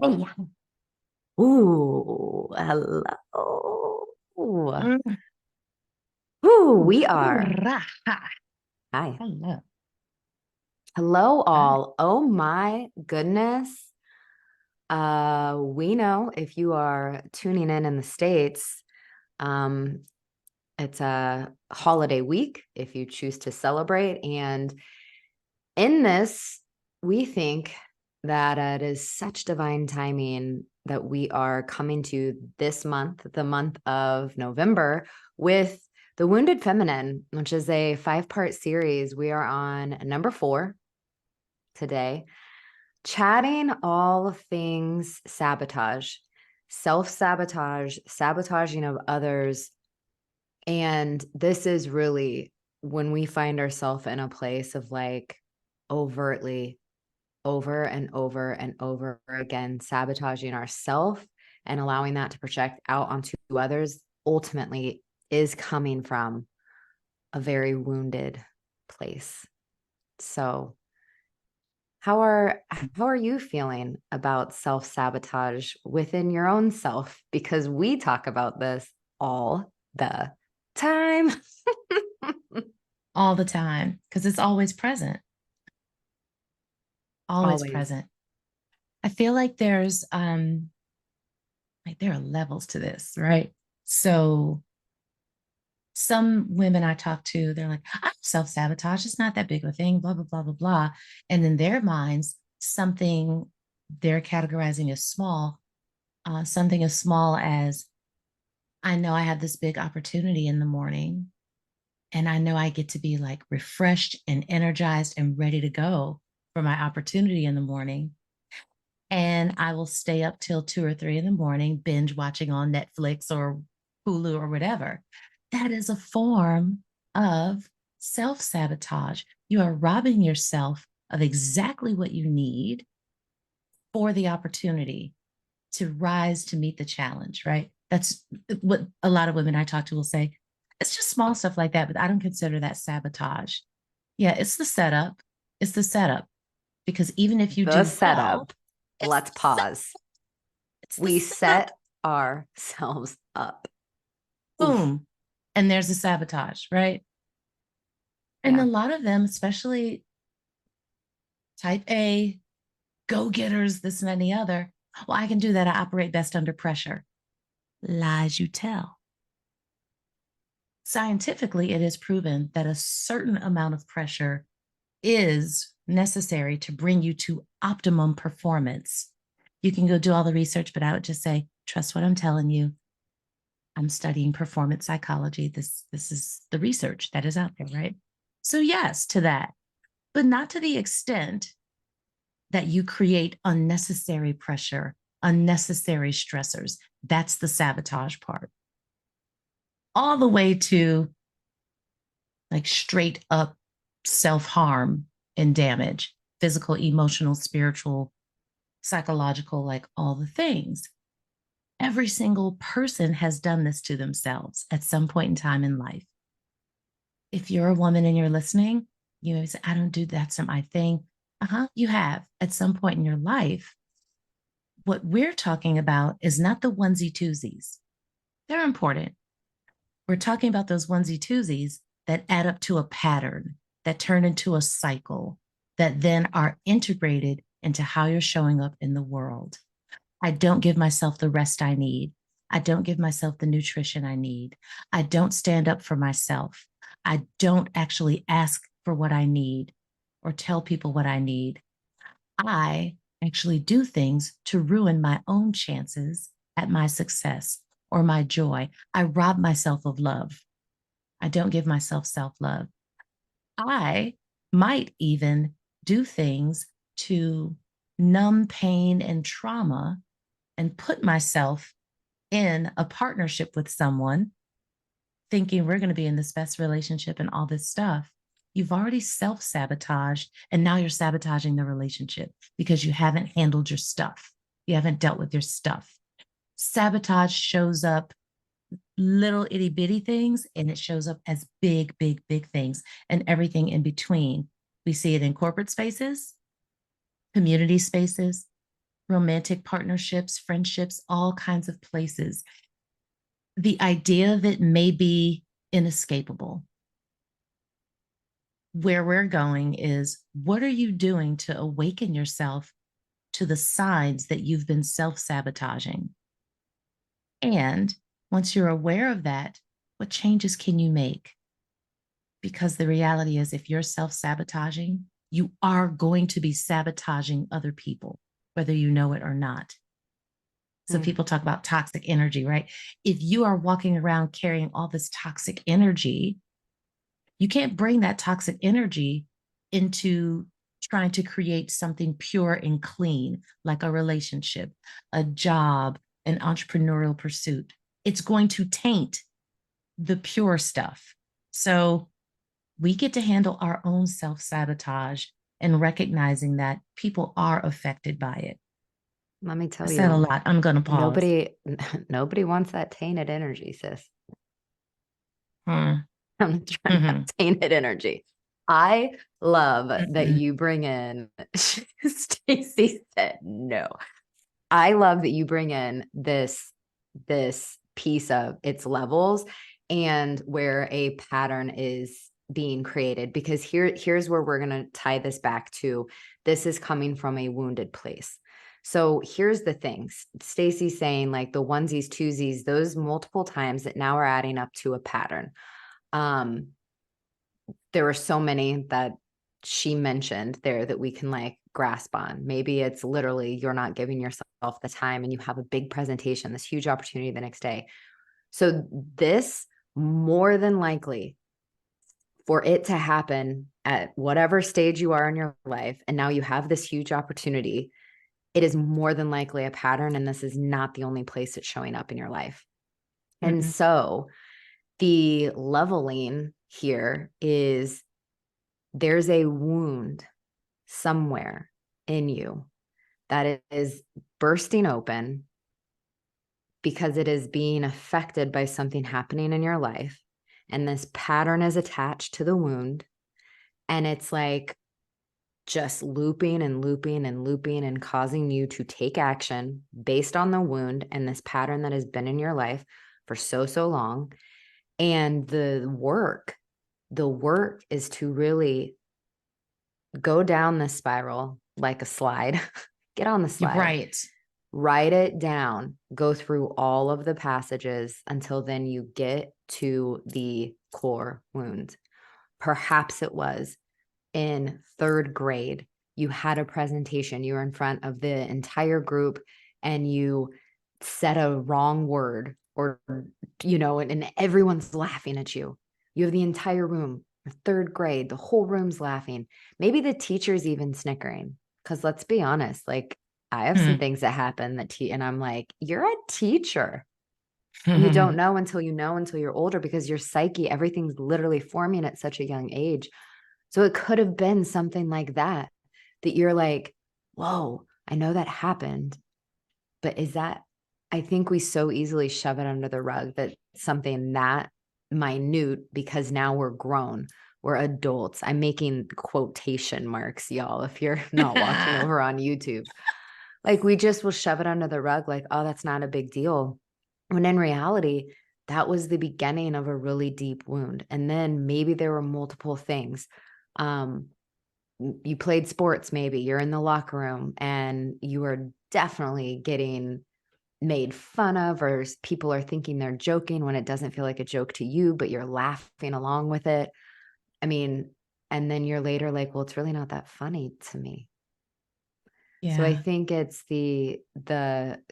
Hey. Ooh, hello. Mm. Ooh, Ooh, we are. hurrah. Hi. Hello. Hello, Hi. all. Oh my goodness. We know if you are tuning in the States, um, it's a holiday week if you choose to celebrate. And in this, we think that it is such divine timing that we are coming to this month, the month of November, with The Wounded Feminine, which is a 5-part series. We are on number 4 today, chatting all things sabotage, self sabotage, sabotaging of others. And this is really when we find ourselves in a place of like overtly over and over and over again sabotaging ourselves and allowing that to project out onto others ultimately is coming from a very wounded place. So how are you feeling about self-sabotage within your own self? Because we talk about this all the time. All the time, because it's always present, always Always. present. I feel like there are levels to this, right? So some women I talk to, they're like, I'm self-sabotage. It's not that big of a thing, blah, blah, blah, blah, blah. And in their minds, something they're categorizing as small, something as small as I know I have this big opportunity in the morning. And I know I get to be like refreshed and energized and ready to go for my opportunity in the morning. And I will stay up till 2 or 3 in the morning, binge watching on Netflix or Hulu or whatever. That is a form of self sabotage. You are robbing yourself of exactly what you need for the opportunity to rise to meet the challenge, right? That's what a lot of women I talk to will say. It's just small stuff like that, but I don't consider that sabotage. Yeah, it's the setup. It's the setup. Because even if you The do well, setup. it's Let's the set, pause. it's the We setup. set ourselves up. Oof. Boom. And there's the sabotage, right? And a Yeah. lot of them, especially type A, go getters, this and any other. Well, I can do that. I operate best under pressure. Lies you tell. Scientifically, it is proven that a certain amount of pressure is necessary to bring you to optimum performance. You can go do all the research, but I would just say, trust what I'm telling you. I'm studying performance psychology. This is the research that is out there, right? So yes, to that, but not to the extent that you create unnecessary pressure, unnecessary stressors. That's the sabotage part. All the way to like straight up self harm and damage, physical, emotional, spiritual, psychological, like all the things. Every single person has done this to themselves at some point in time in life. If you're a woman and you're listening, you know, say, I don't do that's not my thing. You have at some point in your life. What we're talking about is not the onesie twosies. They're important. We're talking about those onesie twosies that add up to a pattern, that turn into a cycle, that then are integrated into how you're showing up in the world. I don't give myself the rest I need. I don't give myself the nutrition I need. I don't stand up for myself. I don't actually ask for what I need or tell people what I need. I actually do things to ruin my own chances at my success or my joy. I rob myself of love. I don't give myself self love. I might even do things to numb pain and trauma and put myself in a partnership with someone thinking we're going to be in this best relationship and all this stuff. You've already self sabotaged, and now you're sabotaging the relationship because you haven't handled your stuff. You haven't dealt with your stuff. Sabotage shows up little itty bitty things, and it shows up as big, big, big things and everything in between. We see it in corporate spaces, community spaces, romantic partnerships, friendships, all kinds of places. The idea of it may be inescapable. Where we're going is, what are you doing to awaken yourself to the signs that you've been self sabotaging? And once you're aware of that, what changes can you make? Because the reality is, if you're self sabotaging, you are going to be sabotaging other people, whether you know it or not. So Mm. people talk about toxic energy, right? If you are walking around carrying all this toxic energy, you can't bring that toxic energy into trying to create something pure and clean, like a relationship, a job, an entrepreneurial pursuit. It's going to taint the pure stuff. So we get to handle our own self sabotage and recognizing that people are affected by it. Let me I tell said a you, lot. I'm going to pause. nobody, nobody wants that tainted energy, sis. Hmm. I'm trying to have Mm-hmm. tainted energy. I love that Mm-mm. you bring in, Stacey said no. I love that you bring in this piece of its levels and where a pattern is being created, because here's where we're going to tie this back to. This is coming from a wounded place. So here's the things Stacey's saying, like the onesies, twosies, those multiple times that now are adding up to a pattern. um there were so many that she mentioned there that we can like grasp on. Maybe it's literally you're not giving yourself the time and you have a big presentation, this huge opportunity the next day. So this, more than likely, for it to happen at whatever stage you are in your life, and now you have this huge opportunity, it is more than likely a pattern, and this is not the only place it's showing up in your life. And Mm-mm. so the leveling here is, there's a wound somewhere in you that is bursting open because it is being affected by something happening in your life. And this pattern is attached to the wound. And it's like just looping and looping and looping and causing you to take action based on the wound and this pattern that has been in your life for so, so long. And the work is to really go down this spiral like a slide, get on the You're slide, right. write it down, go through all of the passages until then you get to the core wound. Perhaps it was in third grade, you had a presentation, you were in front of the entire group and you said a wrong word, or, and everyone's laughing at you. You have the entire room, third grade, the whole room's laughing. Maybe the teacher's even snickering. Because let's be honest, like I have some things that happen and I'm like, you're a teacher. And you don't know until you know, until you're older, because your psyche, everything's literally forming at such a young age. So it could have been something like that, that you're like, whoa, I know that happened. But is that, I think we so easily shove it under the rug that something that minute, because now we're grown, we're adults. I'm making quotation marks, y'all, if you're not watching over on YouTube. Like we just will shove it under the rug, like, oh, that's not a big deal. When in reality, that was the beginning of a really deep wound. And then maybe there were multiple things. Um, you played sports, maybe you're in the locker room and you are definitely getting made fun of, or people are thinking they're joking when it doesn't feel like a joke to you, but you're laughing along with it. I mean, and then you're later like, well, it's really not that funny to me. So I Yeah. think it's the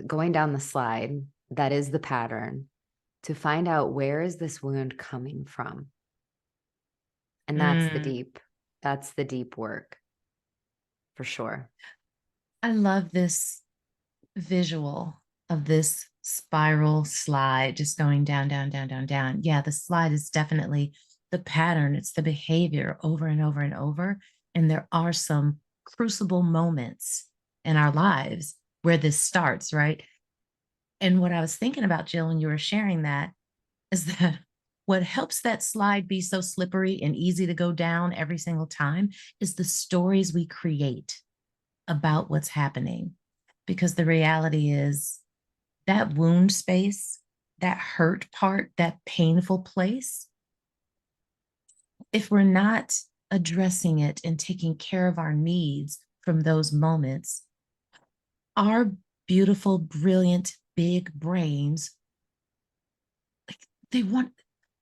going down the slide that is the pattern, to find out where is this wound coming from. And Mm. that's the deep work for sure. I love this visual of this spiral slide just going down, down, down, down, down. Yeah, the slide is definitely the pattern, it's the behavior over and over and over. And there are some crucible moments in our lives where this starts, right? And what I was thinking about, Jill, when you were sharing that, is that what helps that slide be so slippery and easy to go down every single time is the stories we create about what's happening. because the reality is that wound space, that hurt part, that painful place, if we're not addressing it and taking care of our needs from those moments, our beautiful, brilliant, big brains, like they want,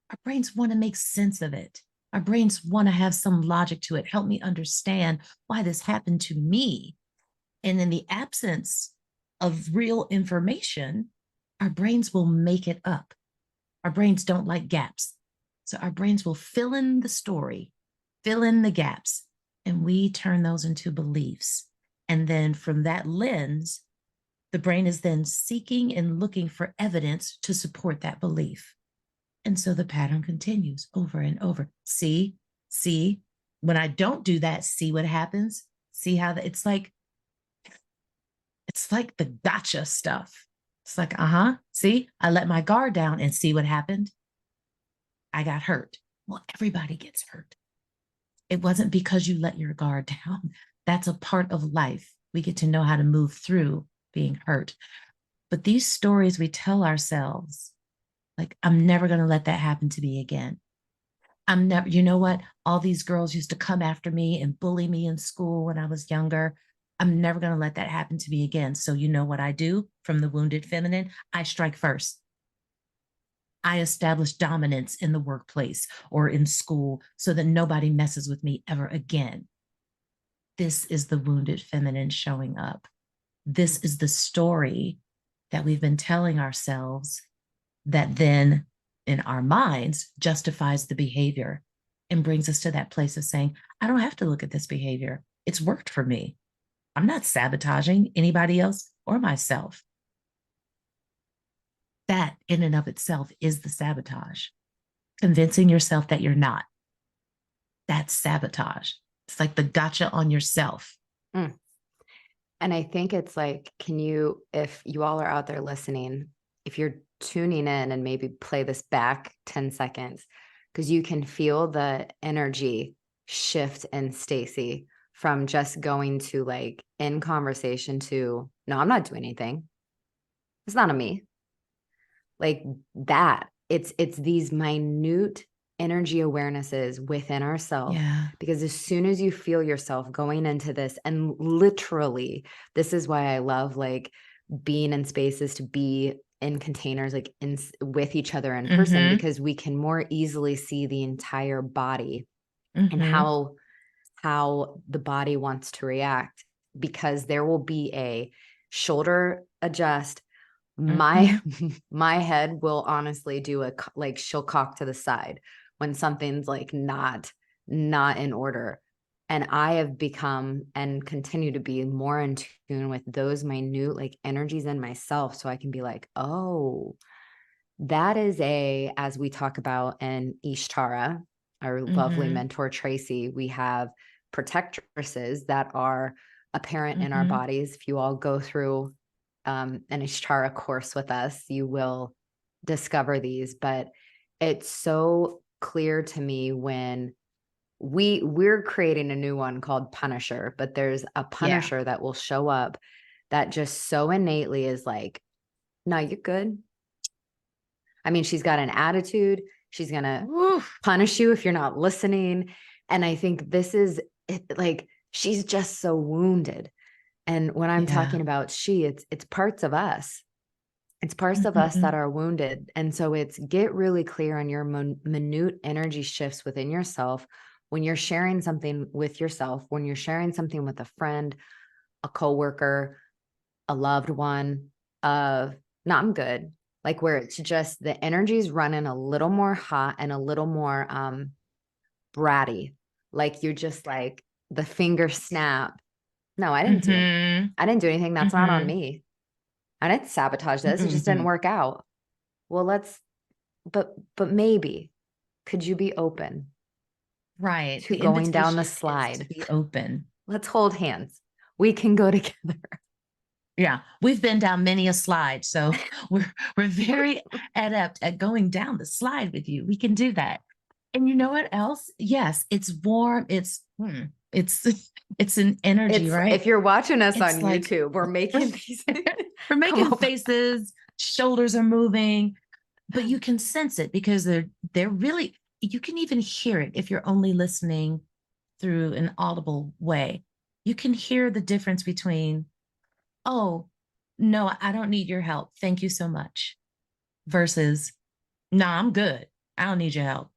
our brains want to make sense of it. Our brains want to have some logic to it. Help me understand why this happened to me. And in the absence of real information, our brains will make it up. Our brains don't like gaps. So our brains will fill in the story, fill in the gaps, and we turn those into beliefs. And then from that lens, the brain is then seeking and looking for evidence to support that belief. And so the pattern continues over and over. See, when I don't do that, see what happens. See how it's like the gotcha stuff. It's like, see, I let my guard down and see what happened. I got hurt. Well, everybody gets hurt. It wasn't because you let your guard down. That's a part of life. We get to know how to move through being hurt. But these stories we tell ourselves, like, I'm never going to let that happen to me again. I'm never, you know what? All these girls used to come after me and bully me in school when I was younger. I'm never going to let that happen to me again. So, you know what I do from the wounded feminine? I strike first. I establish dominance in the workplace or in school so that nobody messes with me ever again. This is the wounded feminine showing up. This is the story that we've been telling ourselves that then in our minds justifies the behavior and brings us to that place of saying, I don't have to look at this behavior. It's worked for me. I'm not sabotaging anybody else or myself. That in and of itself is the sabotage. Convincing yourself that you're not. That's sabotage. It's like the gotcha on yourself. Mm. And I think it's like, if you all are out there listening, if you're tuning in and maybe play this back 10 seconds, because you can feel the energy shift in Stacè from just going to like in conversation to, no, I'm not doing anything. It's not a me. Like that. It's these minute energy awarenesses within ourselves. Yeah. Because as soon as you feel yourself going into this, and literally, this is why I love like being in spaces to be in containers, like with each other in person, because we can more easily see the entire body and how the body wants to react, because there will be a shoulder adjust. My head will honestly do like she'll cock to the side when something's like not in order. And I have become and continue to be more in tune with those minute like energies in myself, so I can be like, oh, that is as we talk about in Ishtara, our lovely mentor Tracy, we have protectresses that are apparent in our bodies. If you all go through an Ishtara course with us, you will discover these. But it's so clear to me when we're creating a new one called Punisher, but there's a Punisher that will show up that just so innately is like, no, you're good. I mean, she's got an attitude. She's going to punish you if you're not listening. And I think this is like, she's just so wounded. And when I'm talking about it's parts of us. It's parts of us that are wounded. And so it's get really clear on your minute energy shifts within yourself when you're sharing something with yourself, when you're sharing something with a friend, a coworker, a loved one, no, I'm good. Like where it's just the energy's running a little more hot and a little more bratty. Like you're just like the finger snap. No, I didn't do it. I didn't do anything. That's not on me. I didn't sabotage this. It just didn't work out. Well, but maybe could you be open? Right. To going down the slide. To be open. Let's hold hands. We can go together. Yeah, we've been down many a slide, so we're very adept at going down the slide with you. We can do that. And you know what else? Yes, it's warm. It's it's an energy, It's right? if you're watching us on It's like YouTube, we're making these we're come making up. faces, shoulders are moving, but you can sense it because they're really, you can even hear it if you're only listening through an audible way. You can hear the difference between, oh, no, I don't need your help. Thank you so much. Versus, no, I'm good. I don't need your help.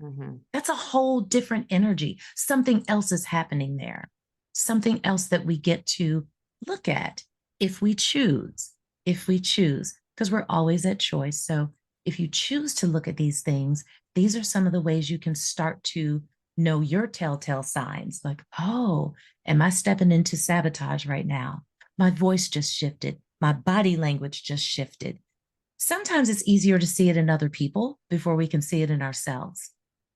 Mhm. That's a whole different energy. Something else is happening there. Something else that we get to look at if we choose, because we're always at choice. So if you choose to look at these things, these are some of the ways you can start to know your telltale signs like, oh, am I stepping into sabotage right now? My voice just shifted. My body language just shifted. Sometimes it's easier to see it in other people before we can see it in ourselves.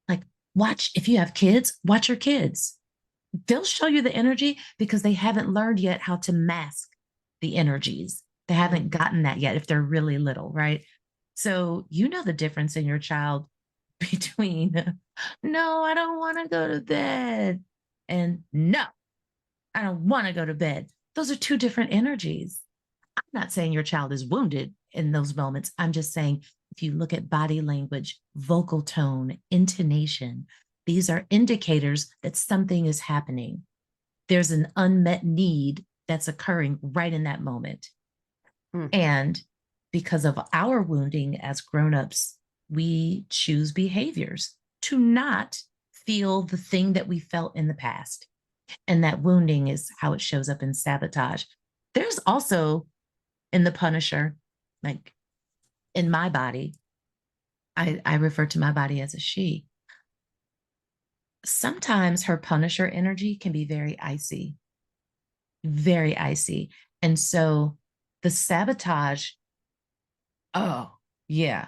Like, watch, if you have kids, watch your kids. They'll show you the energy because they haven't learned yet how to mask the energies. They haven't Mm. gotten that yet if they're really little, right? So you know the difference in your child between, no, I don't want to go to bed, and no, I don't want to go to bed. Those are two different energies. I'm not saying your child is wounded in those moments. I'm just saying if you look at body language, vocal tone, intonation, these are indicators that something is happening. There's an unmet need that's occurring right in that moment. Mm. And because of our wounding as grown-ups, we choose behaviors to not feel the thing that we felt in the past. And that wounding is how it shows up in sabotage. There's also in the Punisher, like in my body, I refer to my body as a she. Sometimes her Punisher energy can be very icy, very icy. And so the sabotage, oh, yeah.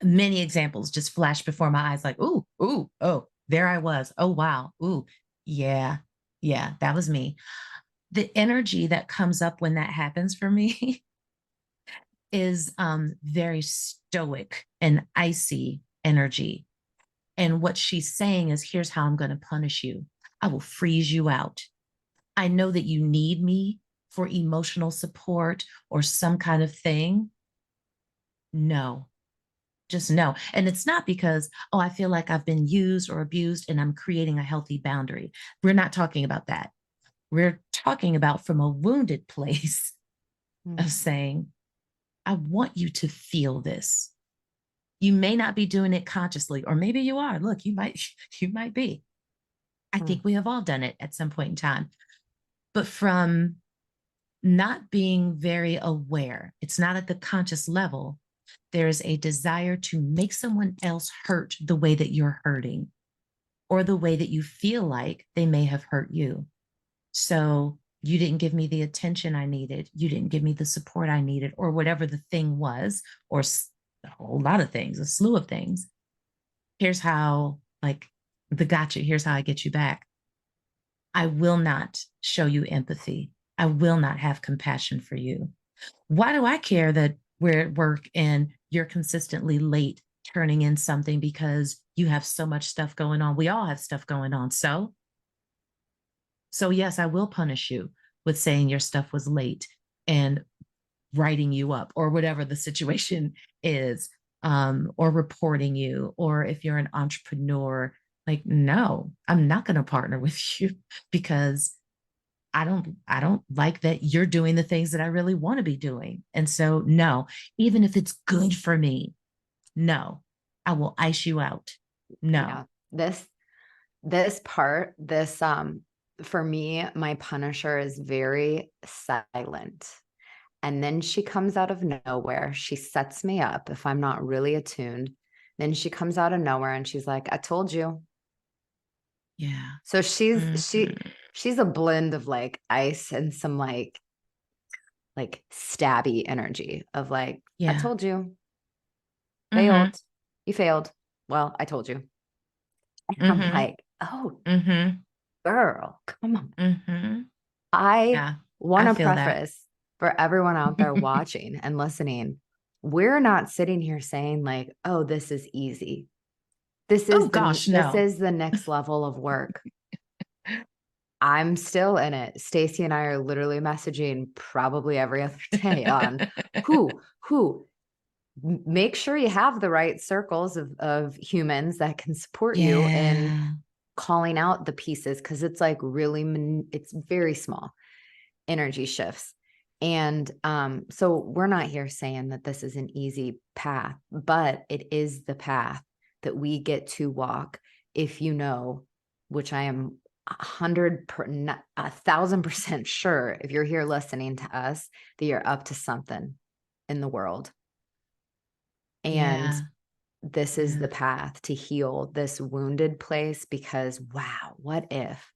Many examples just flash before my eyes like, ooh, ooh, oh, there I was. Oh, wow. Ooh, yeah, yeah, that was me. The energy that comes up when that happens for me is very stoic and icy energy. And what she's saying is, here's how I'm going to punish you. I will freeze you out. I know that you need me for emotional support or some kind of thing. No, just no. And it's not because, oh, I feel like I've been used or abused and I'm creating a healthy boundary. We're not talking about that. We're talking about from a wounded place of Mm. saying, I want you to feel this. You may not be doing it consciously, or maybe you are. Look, you might, you might be. I Mm. think we have all done it at some point in time. But from not being very aware, it's not at the conscious level. There's a desire to make someone else hurt the way that you're hurting or the way that you feel like they may have hurt you. So you didn't give me the attention I needed. You didn't give me the support I needed, or whatever the thing was, or a whole lot of things, a slew of things. Here's how, like the gotcha, here's how I get you back. I will not show you empathy. I will not have compassion for you. Why do I care that we're at work and you're consistently late turning in something because you have so much stuff going on? We all have stuff going on. So yes, I will punish you with saying your stuff was late and writing you up or whatever the situation is, or reporting you. Or if you're an entrepreneur, like, no, I'm not going to partner with you because I don't like that you're doing the things that I really want to be doing. And so no, even if it's good for me, no, I will ice you out. No. Yeah. This part, for me, my Punisher is very silent. And then she comes out of nowhere. She sets me up if I'm not really attuned. Then she comes out of nowhere and she's like, I told you. Yeah. So Mhm. she's a blend of like ice and some like stabby energy of like, I Yeah. told you, Mhm. failed. You failed. Well, I told you. And I'm Mhm. like, oh, Mhm. girl, come on. Mhm. I Yeah. want I to feel that. preface for everyone out there watching and listening. We're not sitting here saying like, oh, this is easy. Oh gosh, This no. is the next level of work. I'm still in it. Stacey and I are literally messaging probably every other day on who make sure you have the right circles of humans that can support you in Yeah. calling out the pieces, because it's like really it's very small energy shifts. And so we're not here saying that this is an easy path, but it is the path that we get to walk if you know, which I am 1,000% sure, if you're here listening to us, that you're up to something in the world. And Yeah. this is Yeah. the path to heal this wounded place, because wow, what if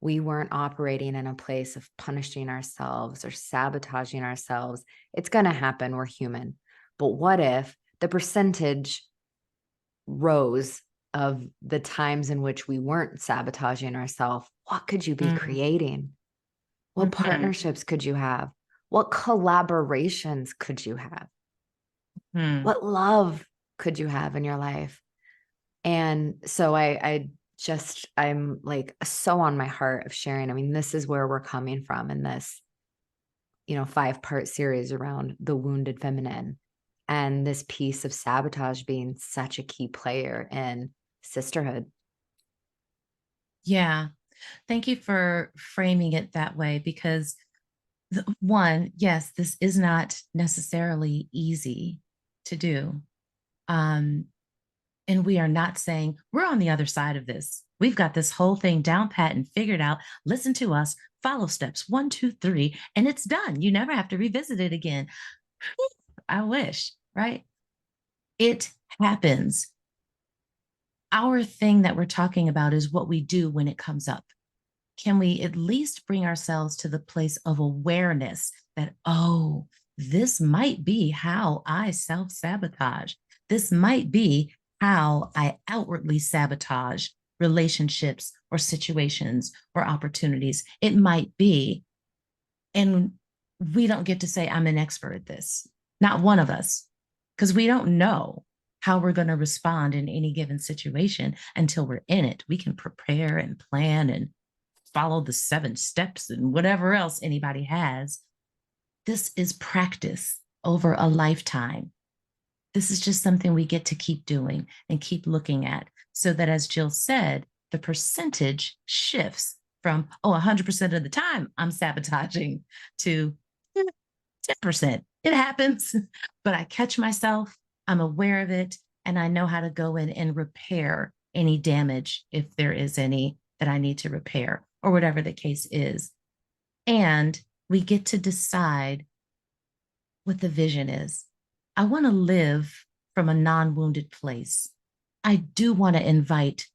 we weren't operating in a place of punishing ourselves or sabotaging ourselves? It's going to happen. We're human. But what if the percentage rose of the times in which we weren't sabotaging ourselves? What could you be Mm. creating? What Mhm. partnerships could you have? What collaborations could you have? Mm. What love could you have in your life? And so I'm like so on my heart of sharing. I mean, this is where we're coming from in this, 5-part series around the wounded feminine, and this piece of sabotage being such a key player in sisterhood. Yeah. Thank you for framing it that way because one, yes, this is not necessarily easy to do. Um, and we are not saying we're on the other side of this. We've got this whole thing down pat and figured out. Listen to us, follow steps 1, 2, 3, and it's done. You never have to revisit it again. I wish, right? It happens. Our thing that we're talking about is what we do when it comes up. Can we at least bring ourselves to the place of awareness that, oh, this might be how I self sabotage? This might be how I outwardly sabotage relationships or situations or opportunities. It might be. And we don't get to say, I'm an expert at this. Not one of us, because we don't know how we're going to respond in any given situation until we're in it. We can prepare and plan and follow the 7 steps and whatever else anybody has. This is practice over a lifetime. This is just something we get to keep doing and keep looking at so that, as Jill said, the percentage shifts from, oh, 100% of the time I'm sabotaging to 10%. It happens, but I catch myself, I'm aware of it, and I know how to go in and repair any damage if there is any that I need to repair or whatever the case is. And we get to decide what the vision is. I want to live from a non wounded place. I do want to invite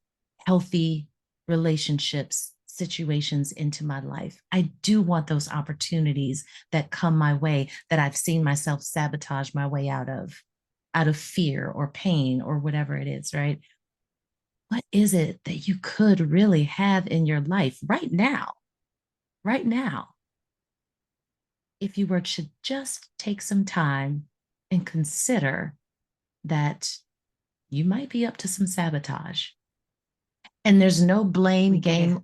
healthy relationships, situations into my life. I do want those opportunities that come my way that I've seen myself sabotage my way out of fear or pain or whatever it is, right? What is it that you could really have in your life right now, if you were to just take some time and consider that you might be up to some sabotage. And there's no blame We get it. game.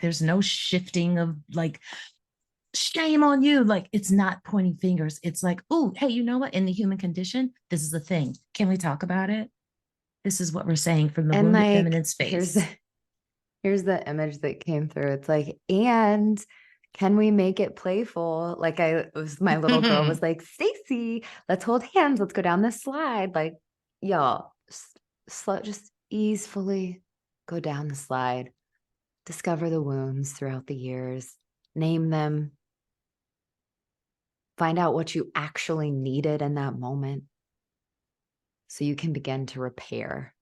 There's no shifting of like, shame on you. Like, it's not pointing fingers. It's like, oh, hey, you know what? In the human condition, this is the thing. Can we talk about it? This is what we're saying from the And wounded like, feminine space. here's the image that came through. It's like, and can we make it playful? Like my little girl was like, Stacey, let's hold hands. Let's go down this slide. Like, y'all, slow, just easefully go down the slide, discover the wounds throughout the years, name them, find out what you actually needed in that moment so you can begin to repair.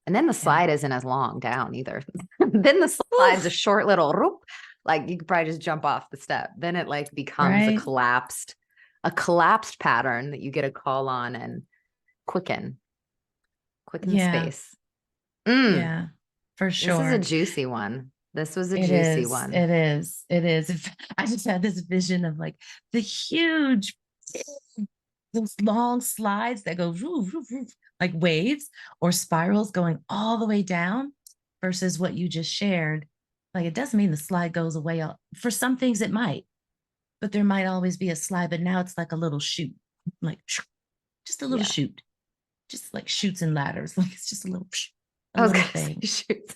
And then the Yeah. slide isn't as long down either. Then the slide's a Oof, short little roop, like you could probably just jump off the step. Then it like becomes right? a collapsed pattern that you get a call on and quicken, quicken the Yeah. space. Mm, Yeah. For this is a sure. juicy one. This was a It juicy is. one. It is. It is. I just had this vision of like the huge, those long slides that go roof, roof, roof, like waves or spirals going all the way down versus what you just shared. Like it doesn't mean the slide goes away. For some things it might, but there might always be a slide. But now it's like a little shoot, like just a little Yeah. shoot, just like shoots and ladders. Like it's just a I was little gonna say, thing, shoot.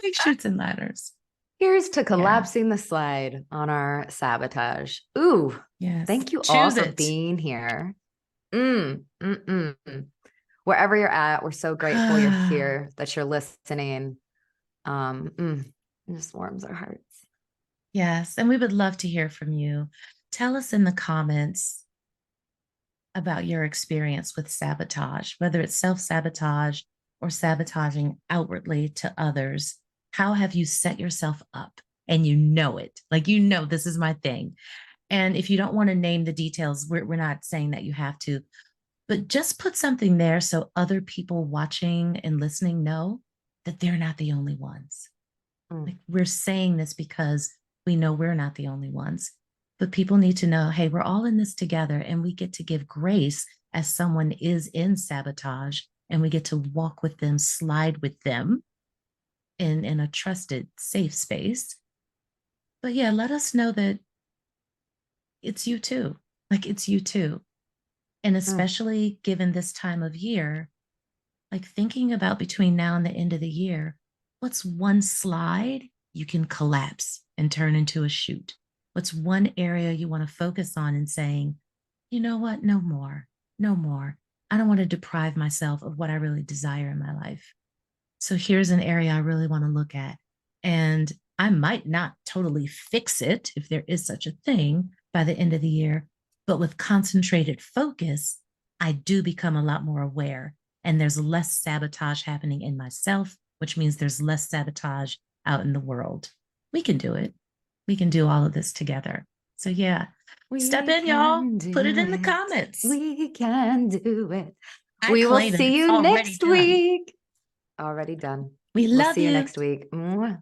like shoots and ladders. Here's to Yeah. collapsing the slide on our sabotage. Ooh, Yes. thank you all Choose for it. being here. Wherever you're at, we're so grateful you're here, that you're listening. It just warms our hearts. Yes. And we would love to hear from you. Tell us in the comments about your experience with sabotage, whether it's self sabotage or sabotaging outwardly to others. How have you set yourself up? And you know it, like, you know, this is my thing. And if you don't want to name the details, we're not saying that you have to, but just put something there so other people watching and listening know that they're not the only ones. Mm. Like, we're saying this because we know we're not the only ones, but people need to know, hey, we're all in this together, and we get to give grace as someone is in sabotage, and we get to walk with them, slide with them in a trusted, safe space. But yeah, let us know that it's you too. Like, it's you too. And Mm. especially given this time of year, like thinking about between now and the end of the year, what's one slide you can collapse and turn into a shoot? What's one area you want to focus on and saying, you know what? No more, no more. I don't want to deprive myself of what I really desire in my life. So here's an area I really want to look at. And I might not totally fix it, if there is such a thing, by the end of the year, but with concentrated focus, I do become a lot more aware. And there's less sabotage happening in myself, which means there's less sabotage out in the world. We can do it. We can do all of this together. So, yeah, step We in, y'all. can Put it do in the it. comments. We can do it. I We will claim it. see It's you already next done. week. Already done. We We'll love see you you. next week. Mwah.